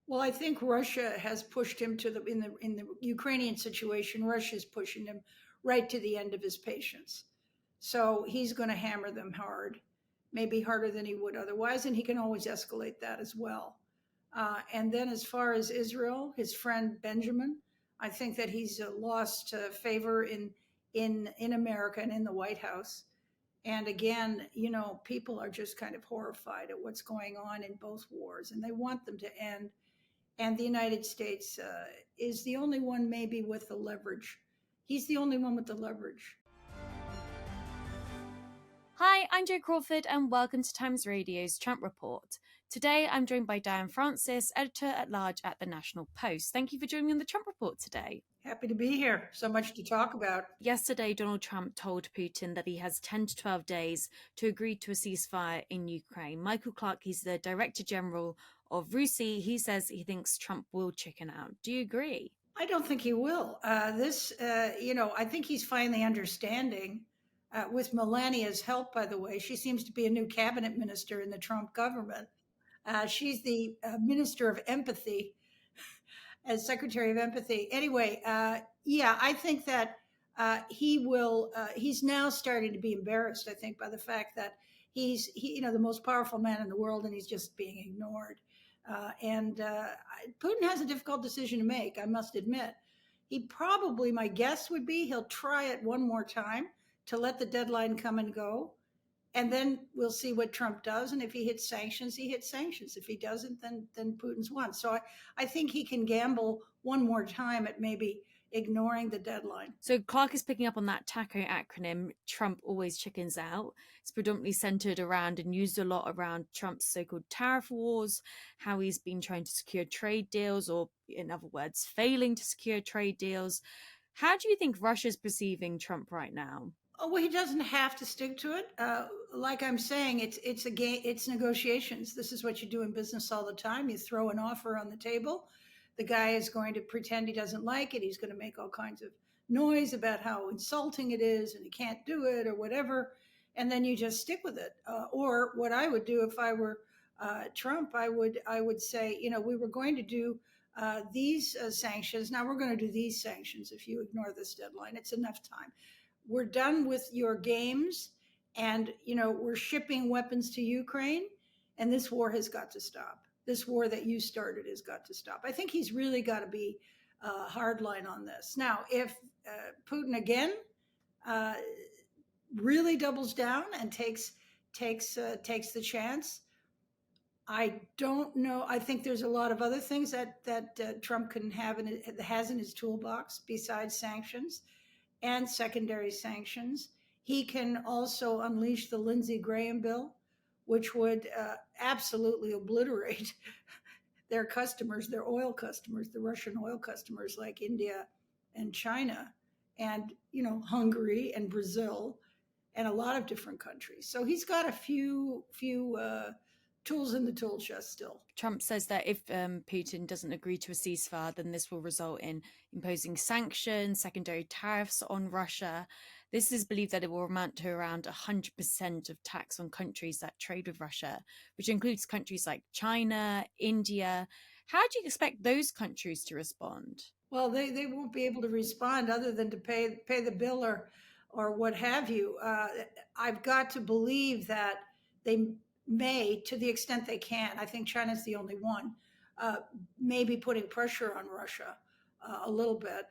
Well, I think Russia has pushed him to the Ukrainian situation. Russia is pushing him right to the end of his patience. So he's going to hammer them hard, maybe harder than he would otherwise, and he can always escalate that as well. And then, as far as Israel, his friend Benjamin, I think that he's lost favor in America and in the White House. And again, people are just kind of horrified at what's going on in both wars, and they want them to end. And the United States is the only one, maybe, with the leverage. He's the only one with the leverage. Hi, I'm Jo Crawford, and welcome to Times Radio's Trump Report. Today, I'm joined by Diane Francis, editor-at-large at the National Post. Thank you for joining me on the Trump Report today. Happy to be here. So much to talk about. Yesterday, Donald Trump told Putin that he has 10 to 12 days to agree to a ceasefire in Ukraine. Michael Clark, he's the Director General of RUSI. He says he thinks Trump will chicken out. Do you agree? I don't think he will. I think he's finally understanding. With Melania's help, by the way, she seems to be a new cabinet minister in the Trump government. She's the minister of empathy, as secretary of empathy. Anyway, I think that he will. He's now starting to be embarrassed, I think, by the fact that he's the most powerful man in the world, and he's just being ignored. Putin has a difficult decision to make, I must admit. My guess would be he'll try it one more time to let the deadline come and go. And then we'll see what Trump does. And if he hits sanctions, he hits sanctions. If he doesn't, then Putin's won. So I think he can gamble one more time at maybe ignoring the deadline. So Clark is picking up on that TACO acronym, Trump always chickens out. It's predominantly centered around and used a lot around Trump's so-called tariff wars, how he's been trying to secure trade deals, or in other words, failing to secure trade deals. How do you think Russia's perceiving Trump right now? Oh, well, he doesn't have to stick to it. Like I'm saying, it's a game. It's negotiations. This is what you do in business all the time. You throw an offer on the table. The guy is going to pretend he doesn't like it. He's going to make all kinds of noise about how insulting it is and he can't do it or whatever. And then you just stick with it. Or what I would do if I were Trump, I would say, we were going to do these sanctions. Now we're going to do these sanctions if you ignore this deadline. It's enough time. We're done with your games, and we're shipping weapons to Ukraine, and this war has got to stop. This war that you started has got to stop. I think he's really got to be hardline on this. Now, if Putin again really doubles down and takes the chance, I don't know. I think there's a lot of other things that Trump can have and has in his toolbox besides sanctions and secondary sanctions. He can also unleash the Lindsey Graham bill, which would absolutely obliterate their customers, their oil customers, the Russian oil customers like India and China and, Hungary and Brazil and a lot of different countries. So he's got a few tools in the tool chest still. Trump says that if Putin doesn't agree to a ceasefire, then this will result in imposing sanctions, secondary tariffs on Russia. This is believed that it will amount to around 100% of tax on countries that trade with Russia, which includes countries like China, India. How do you expect those countries to respond? Well, they won't be able to respond other than to pay the bill or what have you. I've got to believe that they may, to the extent they can, I think China's the only one, maybe putting pressure on Russia a little bit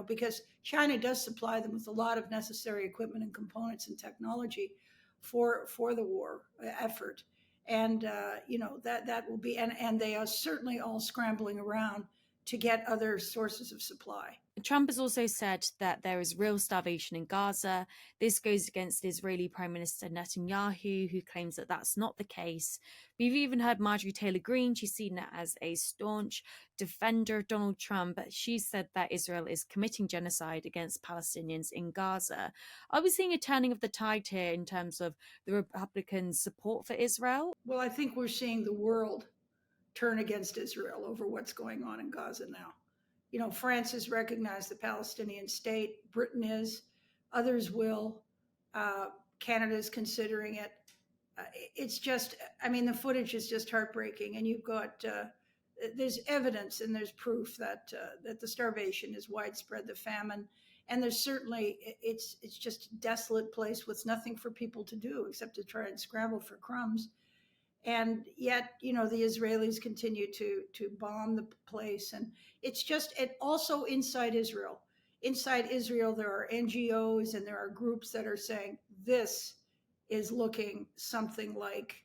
because China does supply them with a lot of necessary equipment and components and technology for the war effort. And, that will be, and they are certainly all scrambling around to get other sources of supply. Trump has also said that there is real starvation in Gaza. This goes against Israeli Prime Minister Netanyahu, who claims that that's not the case. We've even heard Marjorie Taylor Greene. She's seen as a staunch defender of Donald Trump. She said that Israel is committing genocide against Palestinians in Gaza. Are we seeing a turning of the tide here in terms of the Republicans' support for Israel? Well, I think we're seeing the world turn against Israel over what's going on in Gaza now. France has recognized the Palestinian state. Britain is. Others will. Canada is considering it. It's just, the footage is just heartbreaking. And you've got there's evidence and there's proof that that the starvation is widespread, the famine, and there's certainly it's just a desolate place with nothing for people to do except to try and scramble for crumbs. And yet, the Israelis continue to bomb the place, and it's just it also inside Israel. Inside Israel, there are NGOs and there are groups that are saying this is looking something like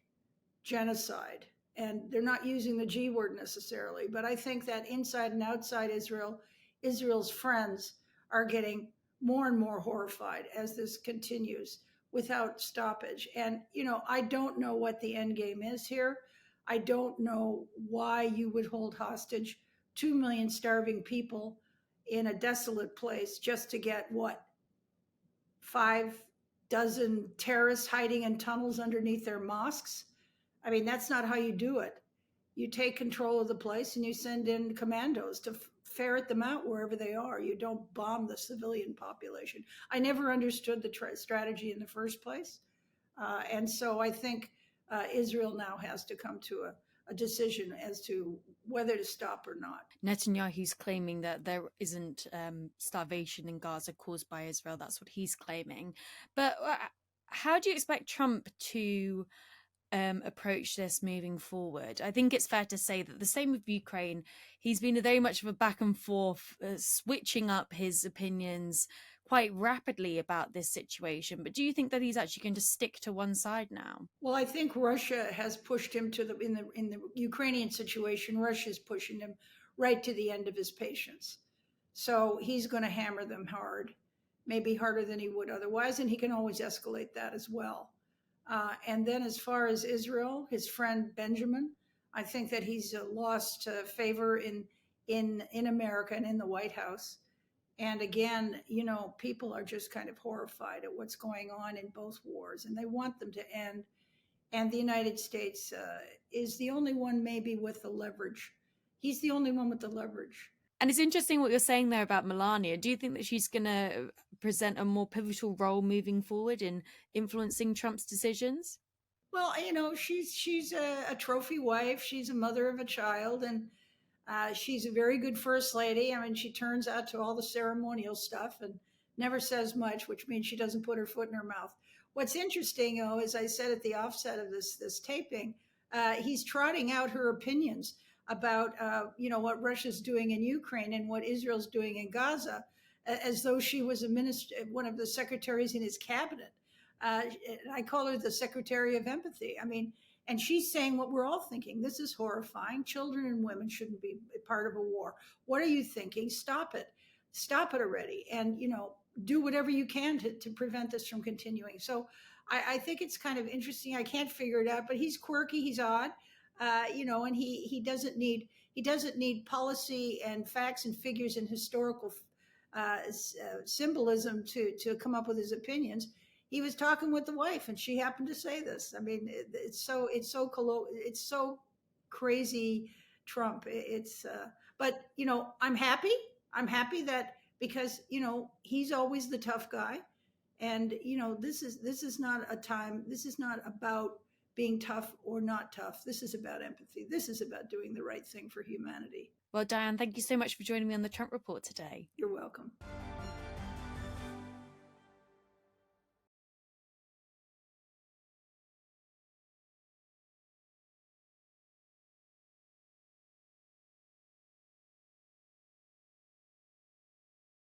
genocide. And they're not using the G word necessarily, but I think that inside and outside Israel, Israel's friends are getting more and more horrified as this continues without stoppage. And, I don't know what the end game is here. I don't know why you would hold hostage 2 million starving people in a desolate place just to get what, 5 dozen terrorists hiding in tunnels underneath their mosques? I mean, that's not how you do it. You take control of the place and you send in commandos to ferret them out wherever they are. You don't bomb the civilian population. I never understood the strategy in the first place. And so I think Israel now has to come to a decision as to whether to stop or not. Netanyahu's claiming that there isn't starvation in Gaza caused by Israel. That's what he's claiming. But how do you expect Trump to approach this moving forward? I think it's fair to say that the same with Ukraine. He's been very much of a back and forth, switching up his opinions quite rapidly about this situation. But do you think that he's actually going to stick to one side now? Well, I think Russia has pushed him to in the Ukrainian situation. Russia's pushing him right to the end of his patience. So he's going to hammer them hard, maybe harder than he would otherwise, and he can always escalate that as well. And then as far as Israel, his friend Benjamin, I think that he's lost favor in America and in the White House. And again, people are just kind of horrified at what's going on in both wars, and they want them to end. And the United States is the only one maybe with the leverage. He's the only one with the leverage. And it's interesting what you're saying there about Melania. Do you think that she's going to present a more pivotal role moving forward in influencing Trump's decisions? Well, she's a trophy wife. She's a mother of a child, and she's a very good first lady. I mean, she turns out to all the ceremonial stuff and never says much, which means she doesn't put her foot in her mouth. What's interesting, though, as I said at the offset of this taping, he's trotting out her opinions about what Russia's doing in Ukraine and what Israel's doing in Gaza, as though she was one of the secretaries in his cabinet. I call her the secretary of empathy. I mean, and she's saying what we're all thinking. This is horrifying. Children and women shouldn't be part of a war. What are you thinking? Stop it. Stop it already. And, do whatever you can to prevent this from continuing. So I think it's kind of interesting. I can't figure it out, but he's quirky. He's odd. And he doesn't need policy and facts and figures and historical symbolism to come up with his opinions. He was talking with the wife, and she happened to say this. I mean, it's so crazy, Trump. But I'm happy. I'm happy that because he's always the tough guy, and this is not a time. This is not about being tough or not tough. This is about empathy. This is about doing the right thing for humanity. Well, Diane, thank you so much for joining me on the Trump Report today. You're welcome.